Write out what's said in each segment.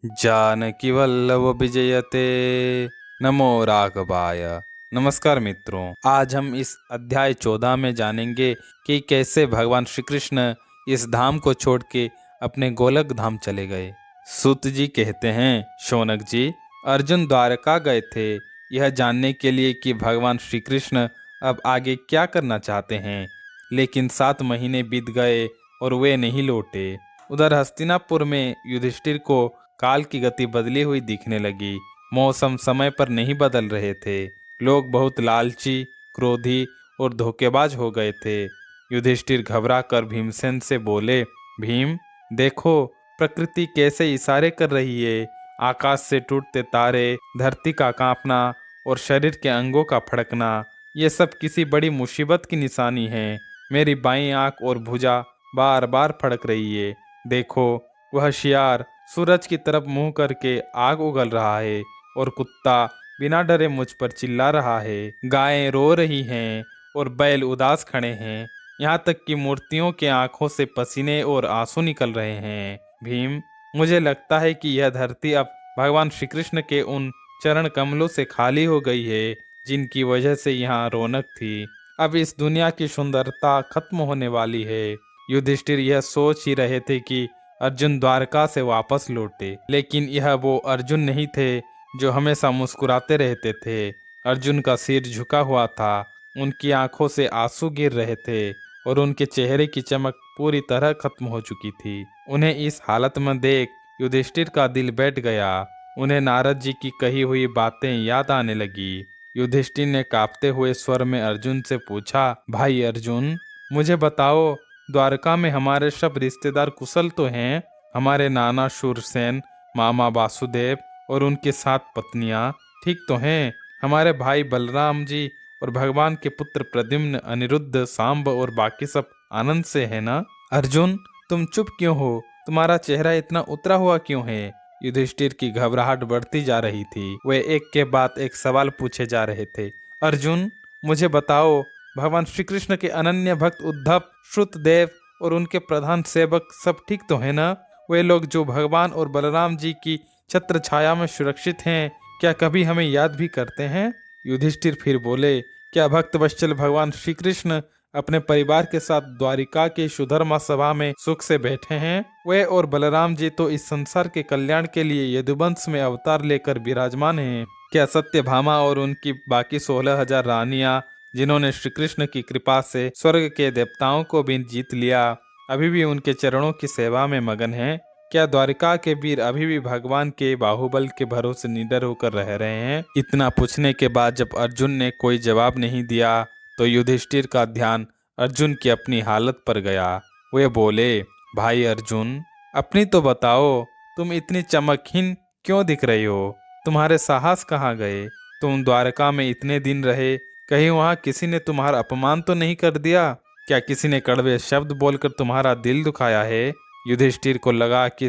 जानकी वल्लभ विजयते। नमो राघवाय। नमस्कार मित्रों, आज हम इस अध्याय 14 में जानेंगे कि कैसे भगवान श्री कृष्ण इस धाम को छोड़ के अपने गोलक धाम चले गए। सूत जी कहते हैं, शौनक जी, अर्जुन द्वारका गए थे यह जानने के लिए कि भगवान श्री कृष्ण अब आगे क्या करना चाहते हैं, लेकिन 7 महीने बीत गए और वे नहीं लौटे। उधर हस्तिनापुर में युधिष्ठिर को काल की गति बदली हुई दिखने लगी। मौसम समय पर नहीं बदल रहे थे। लोग बहुत लालची, क्रोधी और धोखेबाज हो गए थे। युधिष्ठिर घबरा कर भीमसेन से बोले, भीम, देखो प्रकृति कैसे इशारे कर रही है। आकाश से टूटते तारे, धरती का कांपना और शरीर के अंगों का फड़कना, ये सब किसी बड़ी मुसीबत की निशानी है। मेरी बाईं आंख और भुजा बार बार फड़क रही है। देखो, वह शियार सूरज की तरफ मुंह करके आग उगल रहा है और कुत्ता बिना डरे मुझ पर चिल्ला रहा है। गायें रो रही हैं और बैल उदास खड़े हैं। यहाँ तक कि मूर्तियों के आंखों से पसीने और आंसू निकल रहे हैं। भीम, मुझे लगता है कि यह धरती अब भगवान श्री कृष्ण के उन चरण कमलों से खाली हो गई है जिनकी वजह से यहाँ रौनक थी। अब इस दुनिया की सुंदरता खत्म होने वाली है। युधिष्ठिर यह सोच ही रहे थे कि अर्जुन द्वारका से वापस लौटे, लेकिन यह वो अर्जुन नहीं थे जो हमेशा मुस्कुराते रहते थे। अर्जुन का सिर झुका हुआ था, उनकी आंखों से आंसू गिर रहे थे और उनके चेहरे की चमक पूरी तरह खत्म हो चुकी थी। उन्हें इस हालत में देख युधिष्ठिर का दिल बैठ गया। उन्हें नारद जी की कही हुई बातें याद आने लगी। युधिष्ठिर ने कांपते हुए स्वर में अर्जुन से पूछा, भाई अर्जुन, मुझे बताओ, द्वारका में हमारे सब रिश्तेदार कुशल तो हैं? हमारे नाना शूरसेन, मामा वासुदेव और उनके 7 पत्नियां ठीक तो हैं? हमारे भाई बलराम जी और भगवान के पुत्र प्रद्युम्न, अनिरुद्ध, सांब और बाकी सब आनंद से है ना? अर्जुन, तुम चुप क्यों हो? तुम्हारा चेहरा इतना उतरा हुआ क्यों है? युधिष्ठिर की घबराहट बढ़ती जा रही थी। वे एक के बाद एक सवाल पूछे जा रहे थे। अर्जुन, मुझे बताओ, भगवान श्री कृष्ण के अनन्य भक्त उद्धव, श्रुतदेव और उनके प्रधान सेवक सब ठीक तो है ना? वे लोग जो भगवान और बलराम जी की छत्र छाया में सुरक्षित हैं, क्या कभी हमें याद भी करते हैं? युधिष्ठिर फिर बोले, क्या भक्त वत्सल भगवान श्री कृष्ण अपने परिवार के साथ द्वारिका के सुधर्मा सभा में सुख से बैठे हैं? वे और बलराम जी तो इस संसार के कल्याण के लिए यदुवंश में अवतार लेकर विराजमान हैं। क्या सत्यभामा और उनकी बाकी 16,000 रानियां, जिन्होंने श्री कृष्ण की कृपा से स्वर्ग के देवताओं को भी जीत लिया, अभी भी उनके चरणों की सेवा में मगन हैं? क्या द्वारिका के वीर अभी भी भगवान के बाहुबल के भरोसे निडर होकर रह रहे हैं? इतना पूछने के बाद जब अर्जुन ने कोई जवाब नहीं दिया तो युधिष्ठिर का ध्यान अर्जुन की अपनी हालत पर गया। वे बोले, भाई अर्जुन, अपनी तो बताओ, तुम इतनी चमकहीन क्यों दिख रही हो? तुम्हारे साहस कहाँ गए? तुम द्वारका में इतने दिन रहे, कहीं वहां किसी ने तुम्हारा अपमान तो नहीं कर दिया? क्या किसी ने कड़वे शब्द बोलकर तुम्हारा दिल दुखाया है? युधिष्ठिर को लगा कि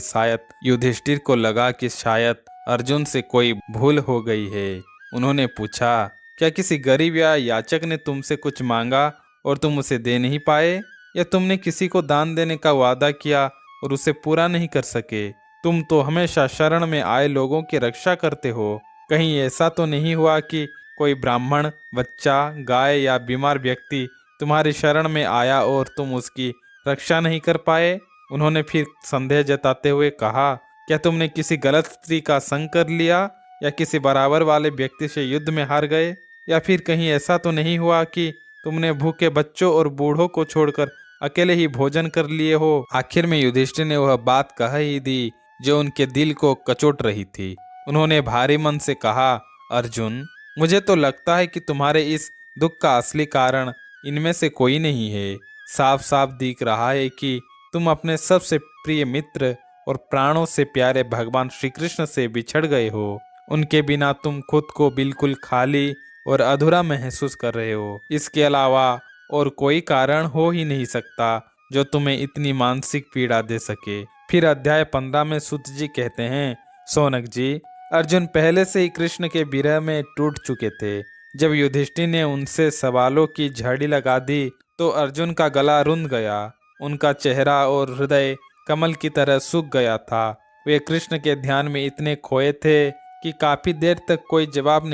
शायद अर्जुन से कोई भूल हो गई है। उन्होंने पूछा, क्या किसी गरीब या याचक ने तुमसे कुछ मांगा और तुम उसे दे नहीं पाए? या तुमने किसी को दान देने का वादा किया और उसे पूरा नहीं कर सके? तुम तो हमेशा शरण में आए लोगों की रक्षा करते हो। कहीं ऐसा तो नहीं हुआ कि कोई ब्राह्मण, बच्चा, गाय या बीमार व्यक्ति तुम्हारी शरण में आया और तुम उसकी रक्षा नहीं कर पाए? उन्होंने फिर संदेह जताते हुए कहा, क्या तुमने किसी गलत स्त्री का संग कर लिया या किसी बराबर वाले व्यक्ति से युद्ध में हार गए? या फिर कहीं ऐसा तो नहीं हुआ कि तुमने भूखे बच्चों और बूढ़ों को छोड़कर अकेले ही भोजन कर लिए हो? आखिर में युधिष्ठिर ने वह बात कह ही दी जो उनके दिल को कचोट रही थी। उन्होंने भारी मन से कहा, अर्जुन, मुझे तो लगता है कि तुम्हारे इस दुख का असली कारण इनमें से कोई नहीं है। साफ साफ दिख रहा है कि तुम अपने सबसे प्रिय मित्र और प्राणों से प्यारे भगवान श्री कृष्ण से बिछड़ गए हो। उनके बिना तुम खुद को बिल्कुल खाली और अधूरा महसूस कर रहे हो। इसके अलावा और कोई कारण हो ही नहीं सकता जो तुम्हें इतनी मानसिक पीड़ा दे सके। फिर अध्याय 15 में सूत जी कहते हैं, सौनक जी, अर्जुन पहले से ही कृष्ण के विरह में टूट चुके थे। जब युधिष्ठिर ने उनसे सवालों की झड़ी लगा दी तो अर्जुन का गला रुंध गया। उनका चेहरा और हृदय कमल की तरह सूख गया था वे कृष्ण के ध्यान में इतने खोए थे कि काफी देर तक कोई जवाब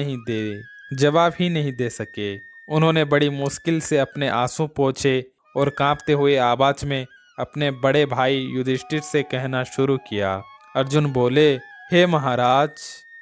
ही नहीं दे सके। उन्होंने बड़ी मुश्किल से अपने आंसू पोंछे और कांपते हुए आवाज में अपने बड़े भाई युधिष्ठिर से कहना शुरू किया। अर्जुन बोले, हे महाराज,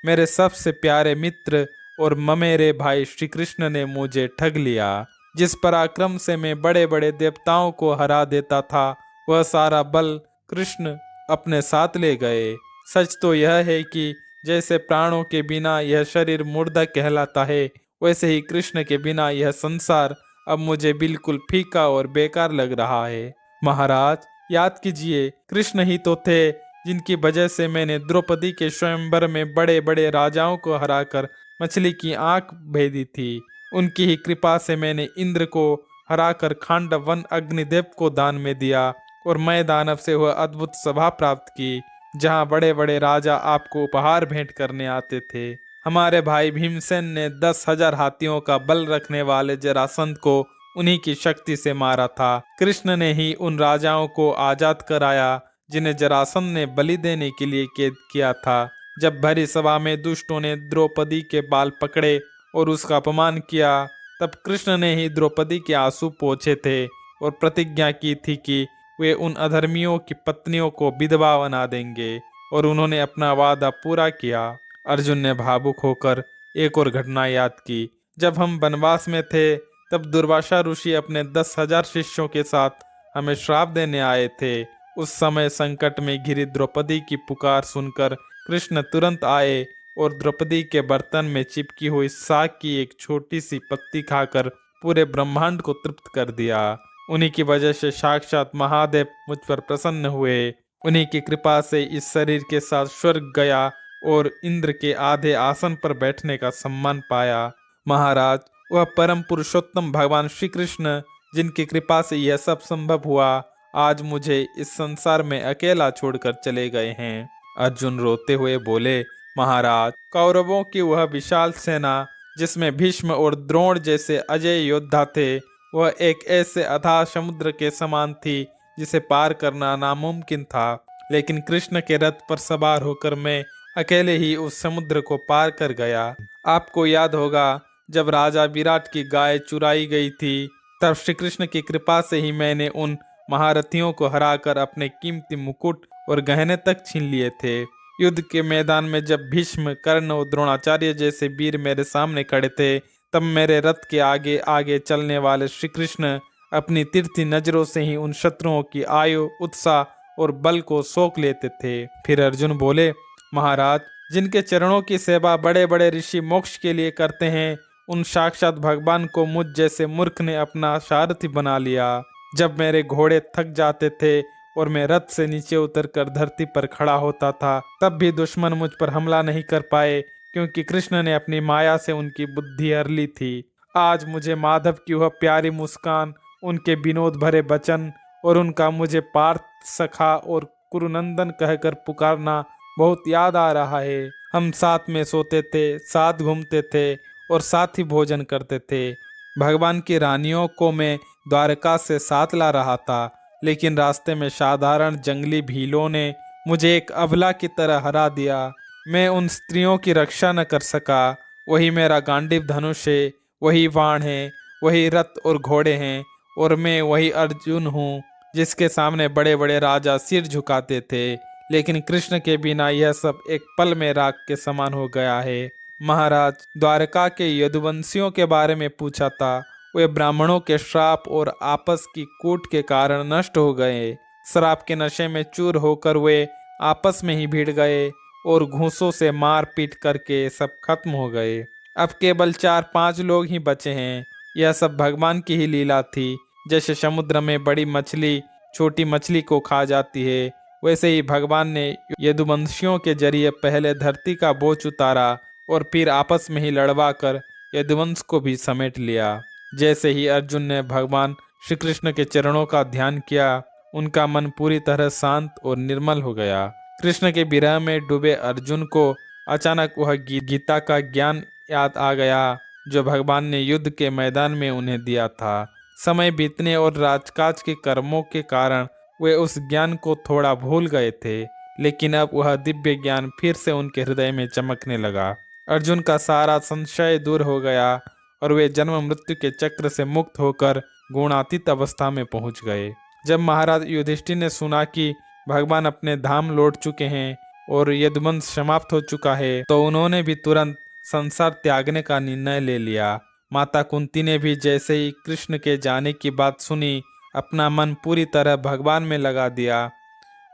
मेरे सबसे प्यारे मित्र और ममेरे भाई श्री कृष्ण ने मुझे ठग लिया। जिस पराक्रम से मैं बड़े बड़े देवताओं को हरा देता था, वह सारा बल कृष्ण अपने साथ ले गए। सच तो यह है कि जैसे प्राणों के बिना यह शरीर मुर्दा कहलाता है, वैसे ही कृष्ण के बिना यह संसार अब मुझे बिल्कुल फीका और बेकार लग रहा है। महाराज, याद कीजिए, कृष्ण ही तो थे जिनकी वजह से मैंने द्रौपदी के स्वयंवर में बड़े बड़े राजाओं को हराकर मछली की आंख भेदी थी। उनकी ही कृपा से मैंने इंद्र को हराकर खांडव वन अग्निदेव को दान में दिया और मैं दानव से वह अद्भुत सभा प्राप्त की जहाँ बड़े बड़े राजा आपको उपहार भेंट करने आते थे। हमारे भाई भीमसेन ने 10,000 हाथियों का बल रखने वाले जरासंध को उन्हीं की शक्ति से मारा था। कृष्ण ने ही उन राजाओं को आजाद कराया जिन्हें जरासंध ने बलि देने के लिए कैद किया था। जब भरी सभा में दुष्टों ने द्रौपदी के बाल पकड़े और उसका अपमान किया, तब कृष्ण ने ही द्रौपदी के आंसू पोंछे थे और प्रतिज्ञा की थी कि वे उन अधर्मियों की पत्नियों को विधवा बना देंगे, और उन्होंने अपना वादा पूरा किया। अर्जुन ने भावुक होकर एक और घटना याद की। जब हम वनवास में थे, तब दुर्वासा ऋषि अपने 10,000 शिष्यों के साथ हमें श्राप देने आए थे। उस समय संकट में घिरी द्रौपदी की पुकार सुनकर कृष्ण तुरंत आए और द्रौपदी के बर्तन में चिपकी हुई साग की एक छोटी सी पत्ती खाकर पूरे ब्रह्मांड को तृप्त कर दिया। उन्हीं की वजह से साक्षात महादेव मुझ पर प्रसन्न हुए। उन्हीं की कृपा से इस शरीर के साथ स्वर्ग गया और इंद्र के आधे आसन पर बैठने का सम्मान पाया। महाराज, वह परम पुरुषोत्तम भगवान श्री कृष्ण जिनकी कृपा से यह सब संभव हुआ, आज मुझे इस संसार में अकेला छोड़कर चले गए हैं। अर्जुन रोते हुए बोले, महाराज, कौरवों की वह विशाल सेना जिसमें भीष्म और द्रोण जैसे अजय योद्धा थे, वह एक ऐसे अथाह समुद्र के समान थी जिसे पार करना नामुमकिन था। लेकिन कृष्ण के रथ पर सवार होकर मैं अकेले ही उस समुद्र को पार कर गया। आपको याद होगा, जब राजा विराट की गाय चुराई गई थी, तब श्री कृष्ण की कृपा से ही मैंने उन महारथियों को हराकर अपने कीमती मुकुट और गहने तक छीन लिए थे। युद्ध के मैदान में जब भीष्म, कर्ण और द्रोणाचार्य जैसे वीर मेरे सामने खड़े थे, तब मेरे रथ के आगे आगे चलने वाले श्री कृष्ण अपनी तीर्थी नजरों से ही उन शत्रुओं की आयु, उत्साह और बल को सोख लेते थे। फिर अर्जुन बोले, महाराज, जिनके चरणों की सेवा बड़े बड़े ऋषि मोक्ष के लिए करते हैं, उन साक्षात भगवान को मुझ जैसे मूर्ख ने अपना सारथी बना लिया। जब मेरे घोड़े थक जाते थे और मैं रथ से नीचे उतरकर धरती पर खड़ा होता था, तब भी दुश्मन मुझ पर हमला नहीं कर पाए, क्योंकि कृष्ण ने अपनी माया से उनकी बुद्धि हर ली थी। आज मुझे माधव की वह प्यारी मुस्कान, उनके विनोद भरे वचन और उनका मुझे पार्थ, सखा और कुरुनंदन कहकर पुकारना बहुत याद आ रहा है। हम साथ में सोते थे, साथ घूमते थे और साथ ही भोजन करते थे। भगवान की रानियों को मैं द्वारका से साथ ला रहा था, लेकिन रास्ते में साधारण जंगली भीलों ने मुझे एक अबला की तरह हरा दिया। मैं उन स्त्रियों की रक्षा न कर सका। वही मेरा गांडीव धनुष है, वही बाण है, वही रथ और घोड़े हैं, और मैं वही अर्जुन हूँ जिसके सामने बड़े बड़े राजा सिर झुकाते थे। लेकिन कृष्ण के बिना यह सब एक पल में राख के समान हो गया है। महाराज, द्वारका के यदुवंशियों के बारे में पूछा था। वे ब्राह्मणों के श्राप और आपस की कूट के कारण नष्ट हो गए। शराब के नशे में चूर होकर वे आपस में ही भिड़ गए और घूंसों से मार पीट करके सब खत्म हो गए। अब केवल 4-5 लोग ही बचे हैं। यह सब भगवान की ही लीला थी। जैसे समुद्र में बड़ी मछली छोटी मछली को खा जाती है, वैसे ही भगवान ने यदुवंशियों के जरिए पहले धरती का बोझ उतारा और फिर आपस में ही लड़वा कर यदुवंश को भी समेट लिया। जैसे ही अर्जुन ने भगवान श्री कृष्ण के चरणों का ध्यान किया, उनका मन पूरी तरह शांत और निर्मल हो गया। कृष्ण के विरह में डूबे अर्जुन को अचानक वह गीता का ज्ञान याद आ गया जो भगवान ने युद्ध के मैदान में उन्हें दिया था। समय बीतने और राजकाज के कर्मों के कारण वे उस ज्ञान को थोड़ा भूल गए थे, लेकिन अब वह दिव्य ज्ञान फिर से उनके हृदय में चमकने लगा। अर्जुन का सारा संशय दूर हो गया और वे जन्म मृत्यु के चक्र से मुक्त होकर गुणातीत अवस्था में पहुंच गए। जब महाराज युधिष्ठिर ने सुना कि भगवान अपने धाम लौट चुके हैं और यदुवंश समाप्त हो चुका है, तो उन्होंने भी तुरंत संसार त्यागने का निर्णय ले लिया। माता कुंती ने भी जैसे ही कृष्ण के जाने की बात सुनी, अपना मन पूरी तरह भगवान में लगा दिया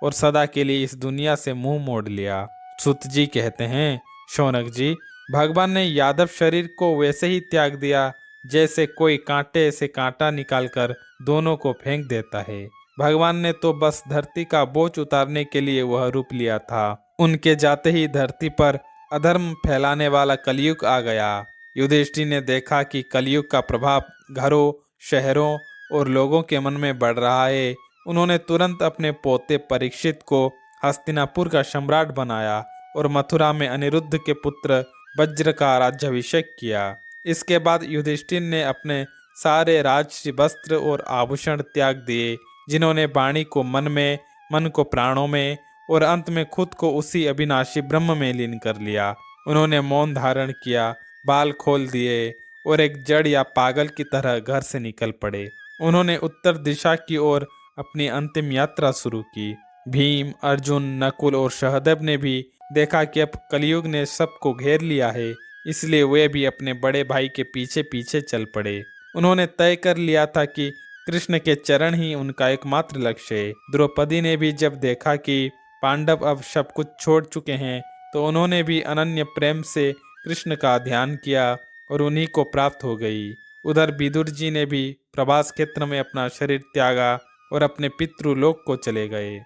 और सदा के लिए इस दुनिया से मुंह मोड़ लिया। सुत जी कहते हैं, शौनक जी, भगवान ने यादव शरीर को वैसे ही त्याग दिया जैसे कोई कांटे से कांटा निकालकर दोनों को फेंक देता है। भगवान ने तो बस धरती का बोझ उतारने के लिए वह रूप लिया था। उनके जाते ही धरती पर अधर्म फैलाने वाला कलयुग आ गया। युधिष्ठिर ने देखा कि कलयुग का प्रभाव घरों, शहरों और लोगों के मन में बढ़ रहा है। उन्होंने तुरंत अपने पोते परीक्षित को हस्तिनापुर का सम्राट बनाया और मथुरा में अनिरुद्ध के पुत्र वज्र का राज्याभिषेक किया। इसके बाद युधिष्ठिर ने अपने सारे राजसी वस्त्र और आभूषण त्याग दिए, जिन्होंने वाणी को मन में, मन को प्राणों में और अंत में खुद को उसी अविनाशी ब्रह्म में लीन कर लिया। उन्होंने मौन धारण किया, बाल खोल दिए और एक जड़ या पागल की तरह घर से निकल पड़े। उन्होंने उत्तर दिशा की ओर अपनी अंतिम यात्रा शुरू की। भीम, अर्जुन, नकुल और सहदेव ने भी देखा कि अब कलयुग ने सबको घेर लिया है, इसलिए वे भी अपने बड़े भाई के पीछे पीछे चल पड़े। उन्होंने तय कर लिया था कि कृष्ण के चरण ही उनका एकमात्र लक्ष्य है। द्रौपदी ने भी जब देखा कि पांडव अब सब कुछ छोड़ चुके हैं, तो उन्होंने भी अनन्य प्रेम से कृष्ण का ध्यान किया और उन्हीं को प्राप्त हो गई। उधर विदुर जी ने भी प्रभास क्षेत्र में अपना शरीर त्यागा और अपने पितृलोक को चले गए।